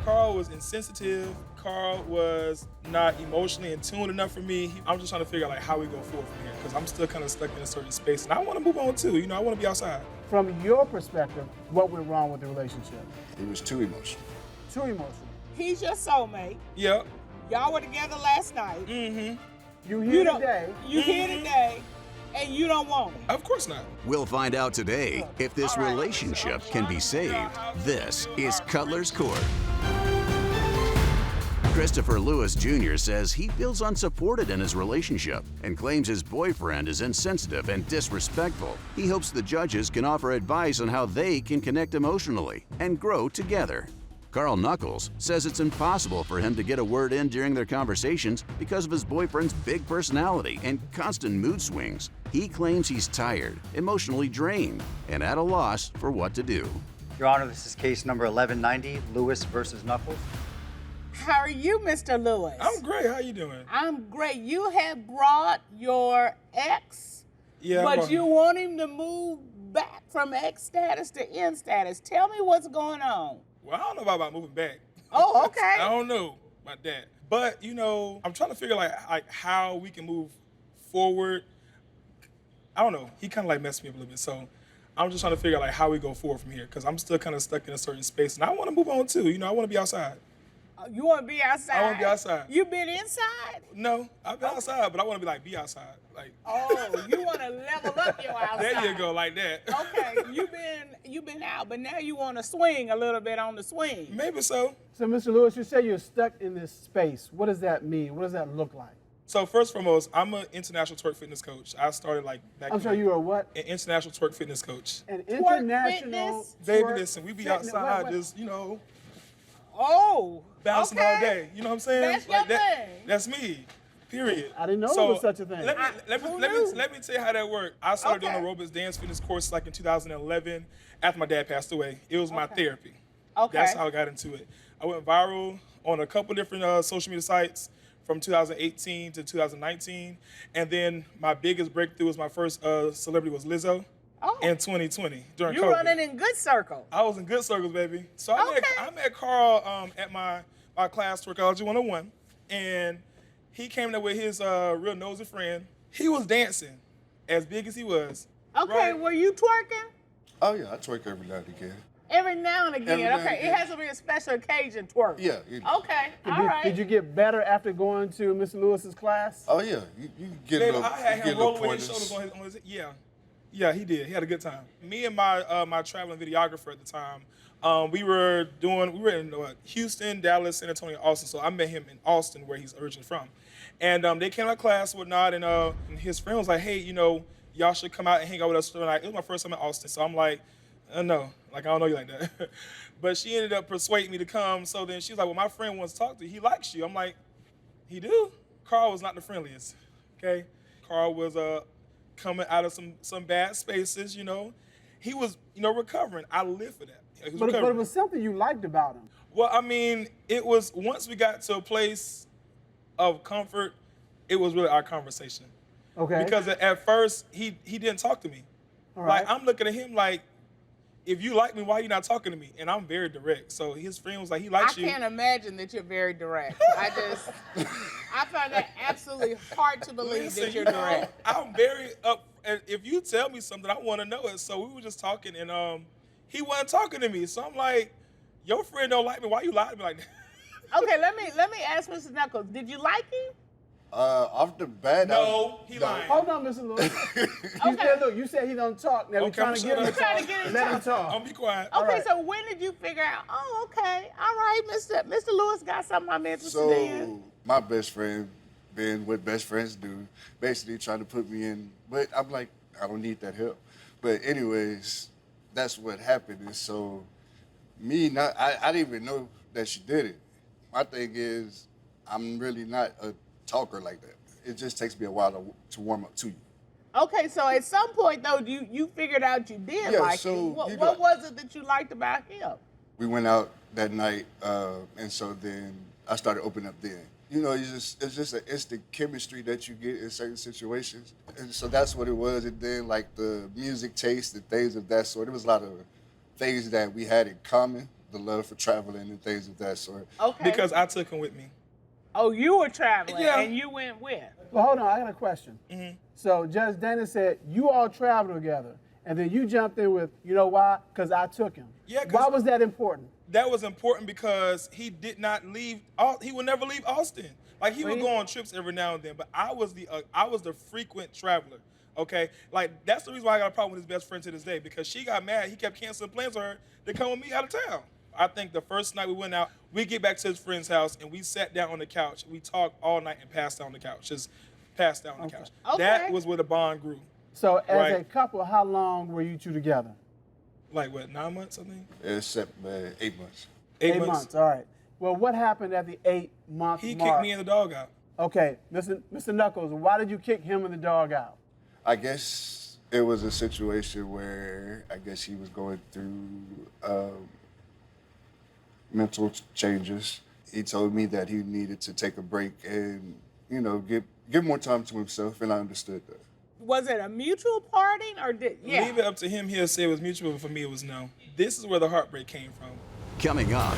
Carl was insensitive. Carl was not emotionally in tune enough for me. I'm just trying to figure out like how we go forward from here, because I'm still kind of stuck in a certain space, and I want to move on too. You know, I want to be outside. From your perspective, what went wrong with the relationship? He was too emotional. Too emotional. He's your soulmate. Yep. Y'all were together last night. You here today. You here today, and you don't want him. Of course not. We'll find out today if this relationship can be saved. This is Cutlers Court. Christopher Lewis Jr. says he feels unsupported in his relationship and claims his boyfriend is insensitive and disrespectful. He hopes the judges can offer advice on how they can connect emotionally and grow together. Carl Knuckles says it's impossible for him to get a word in during their conversations because of his boyfriend's big personality and constant mood swings. He claims he's tired, emotionally drained, and at a loss for what to do. Your Honor, this is case number 1190, Lewis versus Knuckles. How are you, Mr. Lewis? I'm great. How you doing? I'm great. You have brought your ex, Yeah. but you want him to move back from ex status to N status. Tell me what's going on. Well, I don't know about moving back. Oh, okay. I don't know about that. But, I'm trying to figure like how we can move forward. I don't know. He kind of like messed me up a little bit. So I'm just trying to figure out like how we go forward from here because I'm still kind of stuck in a certain space. And I want to move on too. I want to be outside. You want to be outside? I want to be outside. You been inside? No, I've been outside, but I want to be outside. Like. Oh, you want to level up your outside. There you go, like that. Okay, you been out, but now you want to swing a little bit on the swing. Maybe so. So, Mr. Lewis, you say you're stuck in this space. What does that mean? What does that look like? So first and foremost, I'm an international twerk fitness coach. I started like back. I'm sorry, you are what? An international twerk fitness coach. An international. Baby, twerk listen, we be fitness- outside, wait. just Oh, bouncing okay. all day. You know what I'm saying? That's your thing. That's me. Period. I didn't know there was such a thing. Let me tell you how that worked. I started doing Okay. aerobics dance fitness course like in 2011 after my dad passed away. It was my therapy. Okay. That's how I got into it. I went viral on a couple different social media sites from 2018 to 2019. And then my biggest breakthrough was my first celebrity was Lizzo in 2020 during You COVID. running in good circle. I was in good circles, baby. So I met Carl at my class, Twerkology 101, and he came there with his real nosy friend. He was dancing, as big as he was. Okay, right? were you twerking? Oh yeah, I twerk every now and again. Every now and again. Every now and Okay, again. it has to be a special occasion twerk. Yeah. Okay, all right. Did you get better after going to Mr. Lewis's class? Oh yeah, you get Baby, little, I had you him get rolling little with his pointers. shoulders on his yeah, he did. He had a good time. Me and my traveling videographer at the time, we were in Houston, Dallas, San Antonio, Austin. So I met him in Austin, where he's originally from. And they came to class and whatnot, and his friend was like, hey, y'all should come out and hang out with us tonight. It was my first time in Austin, so I'm like, no, like I don't know you like that. But she ended up persuading me to come. So then she was like, well, my friend wants to talk to you. He likes you. I'm like, he do? Carl was not the friendliest, okay? Carl was coming out of some bad spaces, He was, recovering. I live for that. He was But it recovering. was something you liked about him. Well, I mean, it was, once we got to a place of comfort, it was really our conversation. Okay. Because at first, he didn't talk to me. All right. Like, I'm looking at him like, if you like me, why are you not talking to me? And I'm very direct. So his friend was like, he likes I you. can't imagine that you're very direct. I find that absolutely hard to believe Listen, that you're direct. I'm very up. And if you tell me something, I want to know it. So we were just talking, and he wasn't talking to me. So I'm like, your friend don't like me. Why you lie to me like that? Okay, let me ask Mr. Knuckles. Did you like him? Off the bat, No, he lying. Hold on, Mr. Lewis. You said he don't talk. Now we're Okay, trying to get him to shut up. Trying to get him Let him talk. talk. I'm be quiet. Okay, right. so when did you figure out? Oh, okay, all right, Mr. Lewis got something I'm interested in. So my best friend, being what best friends do, basically trying to put me in, but I'm like, I don't need that help. But anyways, that's what happened. And so I didn't even know that she did it. My thing is, I'm really not a talker like that. It just takes me a while to warm up to you. Okay, so at some point though, you figured out you did Yeah, like so him. What you got- was it that you liked about him? We went out that night, and so then I started opening up then. It's just an instant chemistry that you get in certain situations. And so that's what it was. And then like the music taste and things of that sort. There was a lot of things that we had in common, the love for traveling and things of that sort. Okay. Because I took him with me. Oh, you were traveling Yeah. and you went with. Well, hold on. I got a question. Mm-hmm. So Judge Dana said you all traveled together, and then you jumped in with, you know why? Because I took him. Yeah, 'cause- Why was that important? That was important because he did not leave. He would never leave Austin. Like he would go on trips every now and then, but I was the frequent traveler. Okay, like that's the reason why I got a problem with his best friend to this day because she got mad. He kept canceling plans for her to come with me out of town. I think the first night we went out, we get back to his friend's house and we sat down on the couch. We talked all night and passed out on the couch. Just passed out on the couch. Okay. That was where the bond grew. So as Right. a couple, how long were you two together? Like what, 9 months, I think? Except 8 months. 8 8 months. All right. Well, what happened at the 8-month He mark? kicked me and the dog out. Okay, Mr. Knuckles, why did you kick him and the dog out? I guess it was a situation where I guess he was going through mental changes. He told me that he needed to take a break and, you know, give more time to himself, and I understood that. Was it a mutual parting or did, yeah. Leave it up to him. He'll say it was mutual, but for me, it was no. This is where the heartbreak came from. Coming up,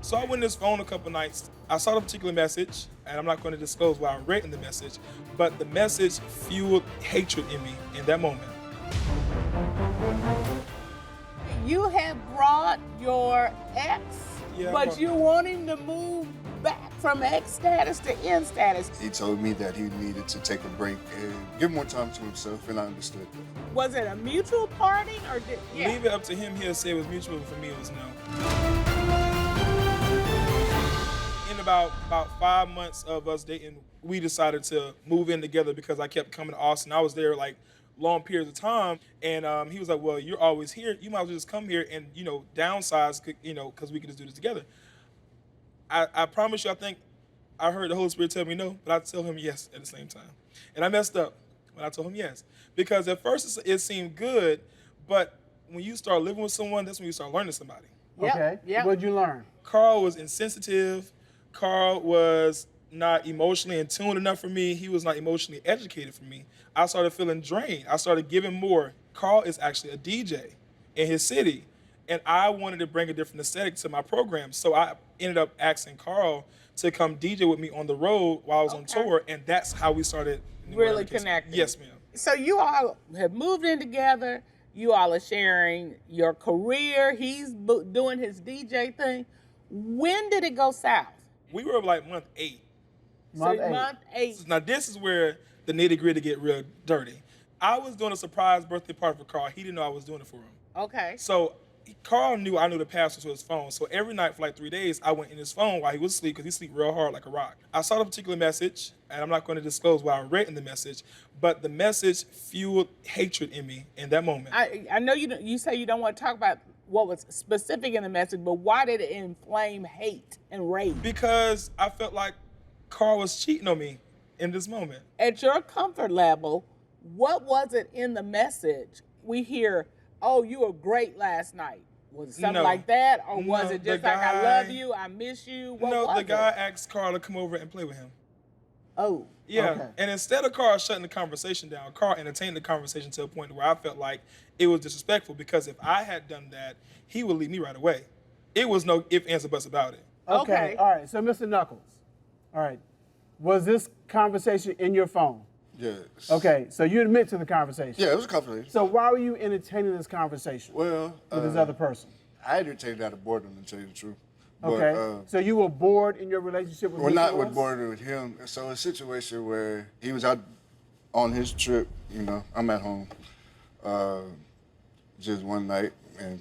So I went in his phone a couple nights. I saw the particular message, and I'm not going to disclose what I read in the message, but the message fueled hatred in me in that moment. You have brought your ex, Yeah, I but brought- you want him to move back from ex status to in status. He told me that he needed to take a break and give more time to himself, and I understood that. Was it a mutual parting or did, yeah. Leave it up to him. He'll say it was mutual, but for me, it was no. In about 5 months of us dating, we decided to move in together because I kept coming to Austin. I was there like long periods of time, and he was like, "Well, you're always here. You might as well just come here and downsize, because we can just do this together." I promise you, I think I heard the Holy Spirit tell me no, but I tell him yes at the same time, and I messed up when I told him yes because at first it seemed good, but when you start living with someone, that's when you start learning somebody. Yep, Okay, yep. what'd you learn? Carl was insensitive. Carl was not emotionally in tune enough for me. He was not emotionally educated for me. I started feeling drained. I started giving more. Carl is actually a DJ in his city, and I wanted to bring a different aesthetic to my program. So I ended up asking Carl to come DJ with me on the road while I was on tour, and that's how we started. Really connecting. Yes, ma'am. So you all have moved in together. You all are sharing your career. He's doing his DJ thing. When did it go south? We were like month 8. Month So eight. month 8. Now this is where the nitty gritty get real dirty. I was doing a surprise birthday party for Carl. He didn't know I was doing it for him. Okay. So Carl knew I knew the password to his phone. So every night for like 3 days, I went in his phone while he was asleep because he sleep real hard like a rock. I saw the particular message, and I'm not going to disclose what I read in the message, but the message fueled hatred in me in that moment. I know you say you don't want to talk about what was specific in the message, but why did it inflame hate and rage? Because I felt like Carl was cheating on me in this moment. At your comfort level, what was it in the message? We hear, "Oh, you were great last night." Was it something No. like that, or was No, it just the like, "I guy- love you, I miss you"? What No, was the guy it? asked Carl to come over and play with him. Oh, Yeah, Okay. and instead of Carl shutting the conversation down, Carl entertained the conversation to a point where I felt like it was disrespectful because if I had done that, he would leave me right away. It was no ifs, ands, or buts about it. Okay. All right. So, Mr. Knuckles, all right, was this conversation in your phone? Yes. Okay, so you admit to the conversation. Yeah, it was a conversation. So why were you entertaining this conversation Well, with this other person? I entertained out of boredom, to tell you the truth. Okay. But, So you were bored in your relationship with well, Mr. not Lewis? with boredom with him. So a situation where he was out on his trip, I'm at home just one night, and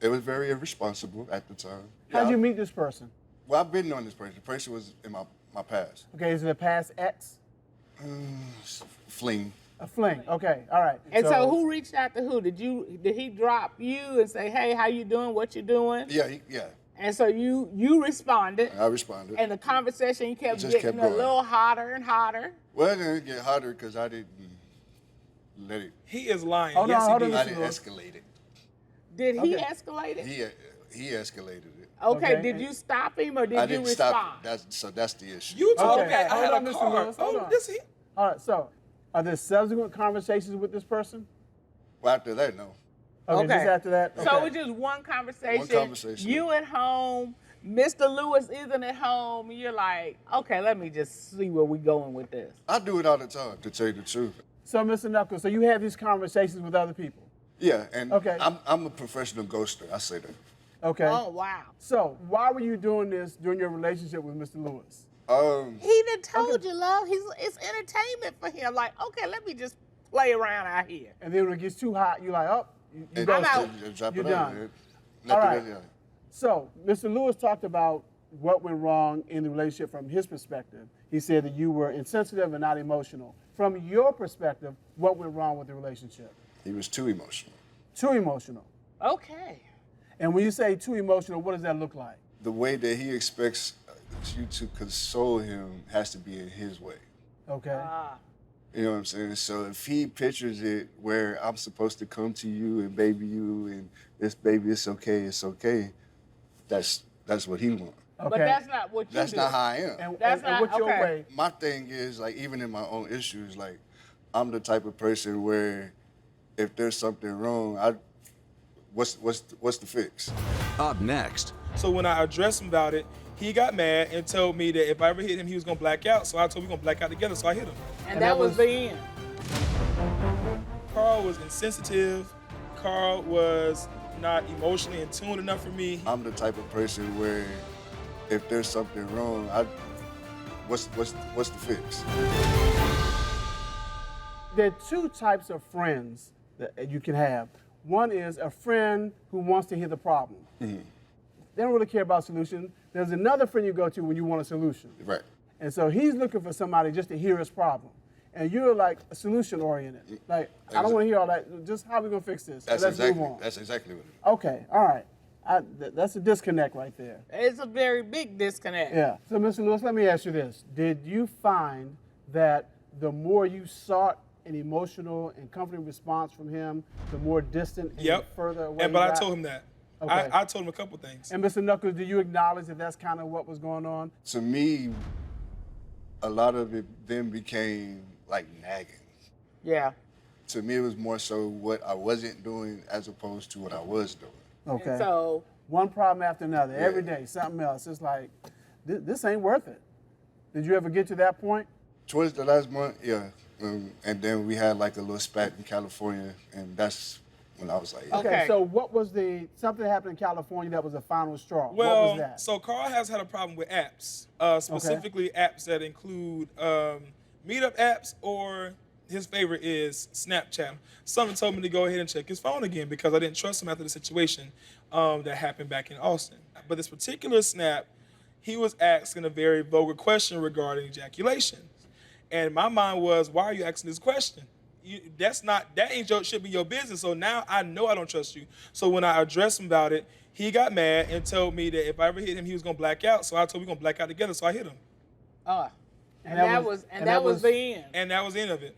it was very irresponsible at the time. How'd you meet this person? Well, I've been knowing this person. The person was in my past. Okay, is it a past ex? Fling. A fling. Okay, all right. and so who reached out to who? Did he drop you and say, "Hey, how you doing? What you doing?" Yeah, And so you responded, I responded. and the conversation kept just getting kept a going. little hotter and hotter. Well, it didn't get hotter because I didn't let it. He is lying. Hold yes, on, hold he on, did. I Mr. didn't Lewis. escalate it. Did he Okay. escalate it? He escalated it. Okay, Okay. did you stop him or did I you didn't respond? stop it. That's the issue. You told Okay, me I hold had on, a Mr. car. Lewis, hold Oh, on. this he. All right, so are there subsequent conversations with this person? Well, after that, no. Okay, just after that? So Okay. it's just one conversation. One conversation. You at home, Mr. Lewis isn't at home, and you're like, okay, let me just see where we're going with this. I do it all the time, to tell you the truth. So, Mr. Knuckles, so you have these conversations with other people? Yeah, and Okay. I'm a professional ghoster. I say that. Okay. Oh, wow. So, why were you doing this during your relationship with Mr. Lewis? He done told you, love, it's entertainment for him. Like, okay, let me just play around out here. And then when it gets too hot, you're like, oh, you And ghosted. out. Drop You're it out. done. Let All the- right. yeah. So, Mr. Lewis talked about what went wrong in the relationship from his perspective. He said that you were insensitive and not emotional. From your perspective, what went wrong with the relationship? He was too emotional. Too emotional. Okay. And when you say too emotional, what does that look like? The way that he expects you to console him has to be in his way. Okay. You know what I'm saying? So if he pictures it where I'm supposed to come to you and baby you and this baby, it's okay, that's what he wants. Okay. But that's not what you That's do. not how I am. That's and not what's your okay. way? My thing is, like, even in my own issues, like, I'm the type of person where if there's something wrong, what's the fix? Up next, So when I addressed him about it, he got mad and told me that if I ever hit him, he was gonna black out. So I told him we're gonna black out together, so I hit him. And that was the end. Carl was insensitive. Carl was not emotionally in tune enough for me. I'm the type of person where if there's something wrong, what's the fix? There are two types of friends that you can have. One is a friend who wants to hear the problem. They don't really care about solution. There's another friend you go to when you want a solution. Right. And so he's looking for somebody just to hear his problem. And you're like solution oriented. Like, I don't want to hear all that. Just how are we going to fix this? That's Let's exactly move on. that's exactly what it is. Okay, all right. That's a disconnect right there. It's a very big disconnect. Yeah. So, Mr. Lewis, let me ask you this. Did you find that the more you sought an emotional and comforting response from him, the more distant and further away But you I got? told him that. Okay. I told him a couple things. And Mr. Knuckles, do you acknowledge that that's kind of what was going on? To me, a lot of it then became like nagging. Yeah. To me, it was more so what I wasn't doing as opposed to what I was doing. Okay. And so one problem after another, every day, something else. It's like, this ain't worth it. Did you ever get to that point? Towards the last month, yeah. And then we had like a little spat in California, and that's when I was like, yeah. Okay, so what was something that happened in California that was a final straw? Well, what was that? so Carl has had a problem with apps, specifically apps that include meetup apps, or his favorite is Snapchat. Someone told me to go ahead and check his phone again because I didn't trust him after the situation that happened back in Austin. But this particular Snap, he was asking a very vulgar question regarding ejaculation. And my mind was, why are you asking this question? Should be your business. So now I know I don't trust you. So when I addressed him about it, he got mad and told me that if I ever hit him, he was gonna black out. So I told him we're gonna black out together. So I hit him. And that was the end. And that was the end of it.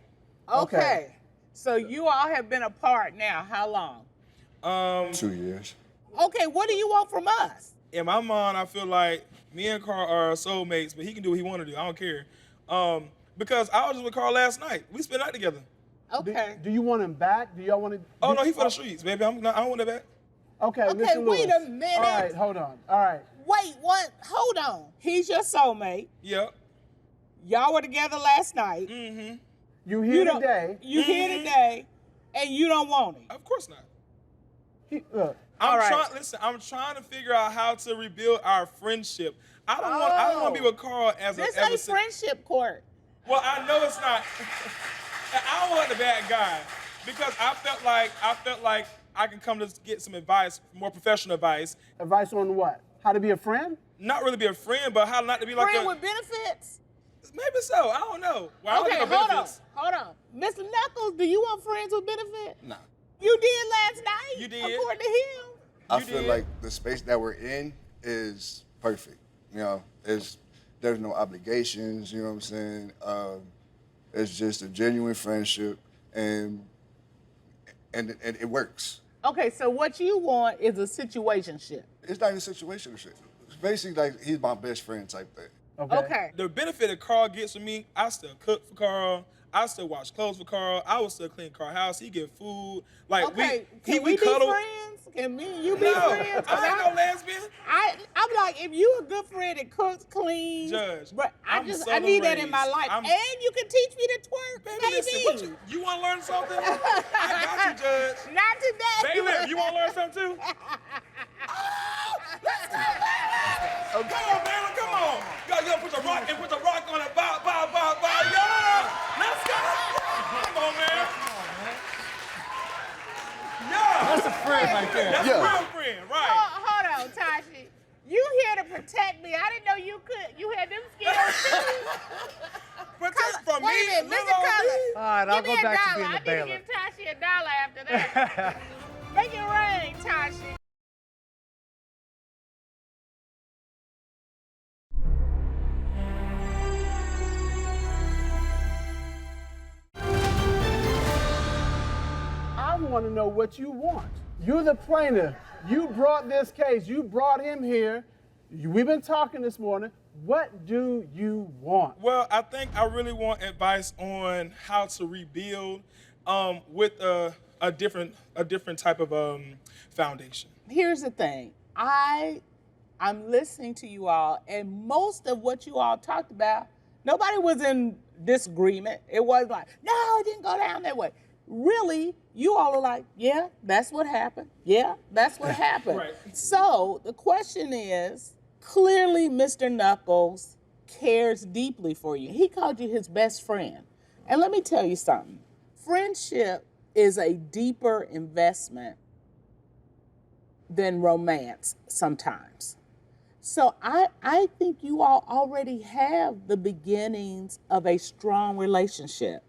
Okay. So you all have been apart now. How long? 2 years. Okay, what do you want from us? In my mind, I feel like me and Carl are soulmates, but he can do what he want to do. I don't care. Because I was just with Carl last night. We spent the night together. Okay. Do you want him back? Do y'all want to? Oh no, he for the streets, baby. I don't want that back. Okay, Okay, Mr. Lewis. wait a minute. All right, hold on. All right. Wait, what? Hold on. He's your soulmate. Yep. Y'all were together last night. Mm-hmm. You here today? You here today, and you don't want him. Of course not. Look. I'm trying to figure out how to rebuild our friendship. I don't want to be with Carl as This a ain't friendship court. Well, I know it's not. I don't want the bad guy because I felt like I can come to get some advice, more professional advice. Advice on what? How to be a friend? Not really be a friend, but how not to be like Friend with benefits? Maybe so. I don't know. Well, Okay, I don't know hold on. Mr. Knuckles, do you want friends with benefits? Nah. You did last night? You did. According to him? I feel like the space that we're in is perfect. You know, there's no obligations, you know what I'm saying? It's just a genuine friendship, and it works. Okay, so what you want is a situationship. It's not even a situationship. It's basically like he's my best friend type thing. Okay. The benefit that Carl gets from me, I still cook for Carl. I still wash clothes for Carl. I will still clean Carl's house. He get food. Like Okay, we can we cuddle. be friends? Can me and you be No, friends? I ain't no lesbian. I'm like, if you a good friend that cooks, cleans, Judge, but I I'm need that in my southern life. raised. And you can teach me to twerk, Baby, listen, you want to learn something? I got you, Judge. Not today. Baby, you want to learn something too? Come on, man, come on. Yo, put the rock on it. Bow, bow, bow, bow. Yeah, let's go. Come on, man. Yeah. That's a friend right there. That's a real friend, right? Hold on, Tashi. You here to protect me. I didn't know you had them skills too. Protect from me. Wait a minute, Mr. Cutler. All right, I'll Give me go back to $1. being the I need bailiff. to give Tashi $1 after that. Make it rain, Tashi. to know what you want. You're the plaintiff. You brought this case. You brought him here. We've been talking this morning. What do you want? Well, I think I really want advice on how to rebuild with a different type of foundation. Here's the thing. I'm listening to you all, and most of what you all talked about, nobody was in disagreement. It wasn't like, no, it didn't go down that way. Really, you all are like, yeah, that's what happened. Yeah, that's what happened. Right. So the question is, clearly Mr. Knuckles cares deeply for you. He called you his best friend. And let me tell you something. Friendship is a deeper investment than romance sometimes. So I think you all already have the beginnings of a strong relationship.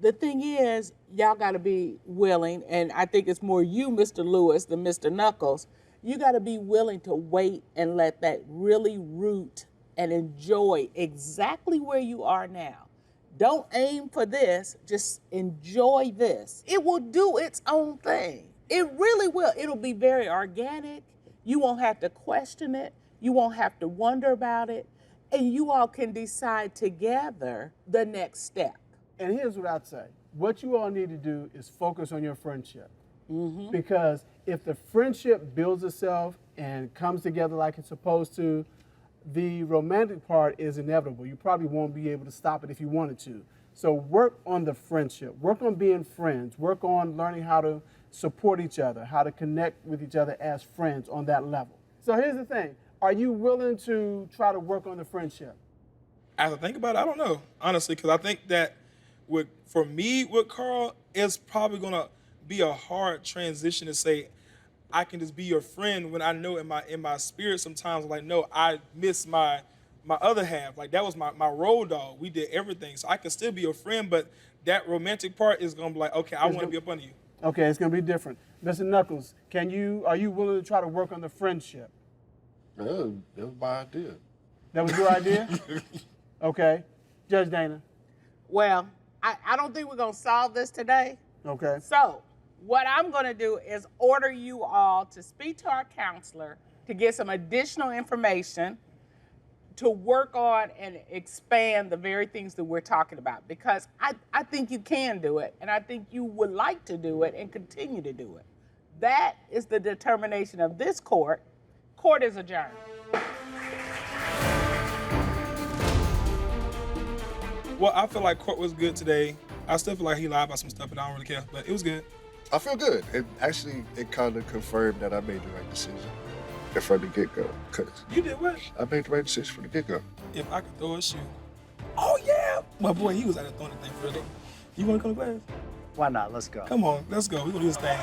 The thing is, y'all got to be willing, and I think it's more you, Mr. Lewis, than Mr. Knuckles. You got to be willing to wait and let that really root and enjoy exactly where you are now. Don't aim for this, just enjoy this. It will do its own thing. It really will. It'll be very organic. You won't have to question it. You won't have to wonder about it. And you all can decide together the next step. And here's what I'd say. What you all need to do is focus on your friendship. Because if the friendship builds itself and comes together like it's supposed to, the romantic part is inevitable. You probably won't be able to stop it if you wanted to. So work on the friendship. Work on being friends. Work on learning how to support each other, how to connect with each other as friends on that level. So here's the thing. Are you willing to try to work on the friendship? As I think about it, I don't know, honestly, because I think that for me with Carl, it's probably going to be a hard transition to say, I can just be your friend when I know in my spirit sometimes I'm like, no, I miss my other half. Like that was my road dog. We did everything. So I can still be your friend, but that romantic part is gonna be like, okay, I want to be up under you. Okay, it's gonna be different. Mr. Knuckles, are you willing to try to work on the friendship? That was my idea. That was your idea? Okay. Judge Dana. Well, I don't think we're going to solve this today. Okay. So what I'm going to do is order you all to speak to our counselor to get some additional information to work on and expand the very things that we're talking about, because I think you can do it, and I think you would like to do it and continue to do it. That is the determination of this court. Court is adjourned. Well, I feel like court was good today. I still feel like he lied about some stuff, but I don't really care. But it was good. I feel good. It kind of confirmed that I made the right decision from the get-go. You did what? I made the right decision from the get-go. If I could throw a shoe. Oh, yeah. My boy, he was out there throwing the thing for the day. You want to come to class? Why not? Let's go. Come on, let's go. We're going to do this thing.